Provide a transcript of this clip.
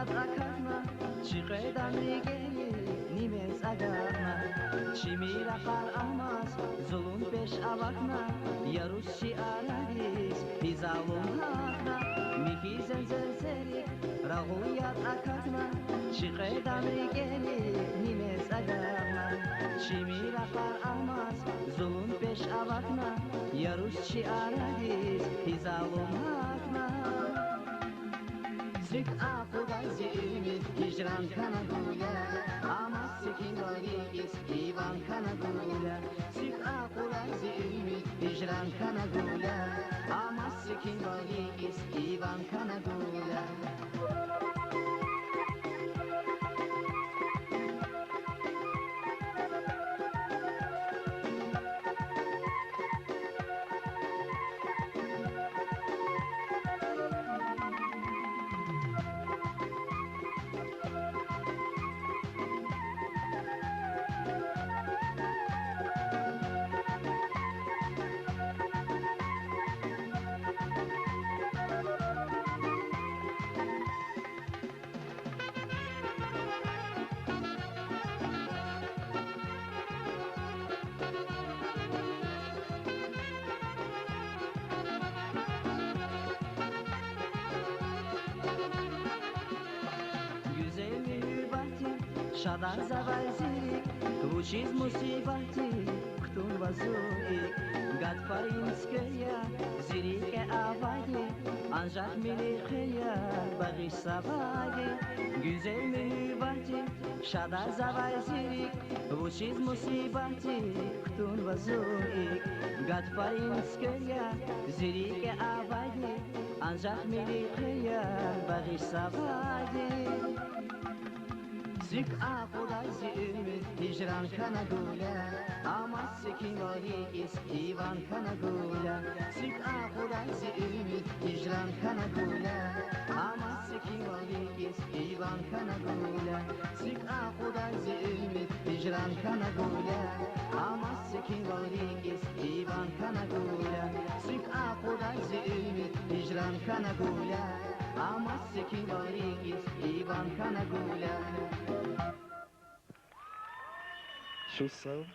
Rağuyat akarna Çıkaydan rigeli Nimes agarna Çimi rakar almaz Zulun peş avakna Yarus şiaradis Hizalum hakna Mihizen zerzerik Rağuyat akarna Çıkaydan rigeli Nimes agarna Çimi rakar almaz Zulun peş avakna Yarus şiaradis Hizalum hakna Zik akuda zilmi hicran kanagula Ama sikin varigis ivan kanagula Zik akuda zilmi hicran kanagula Ama sikin varigis ivan kanagula Güzel mühibati, şadan zavayzik Uçiz musibati, ktun vazuik Gadfarinskaya, zirike avadi Ancak milikaya, bağış savadi Güzel mühibati, şadan zavayzik Uçiz musibati, ktun vazuik Gadfarinskaya, zirike avadi Ancak milikaya, bağış savadi Zik akuda zilmi hicran kanagula Ama sikin varigis ivan kanagula Zik akuda zilmi hicran kanagula Ama sikin varigis ivan kanagula Zik akuda zilmi hicran kanagula Ama sikin varigis ivan kanagula Zik akuda zilmi hicran kanagula Ama sikin varigis ivan kanagula Що сам?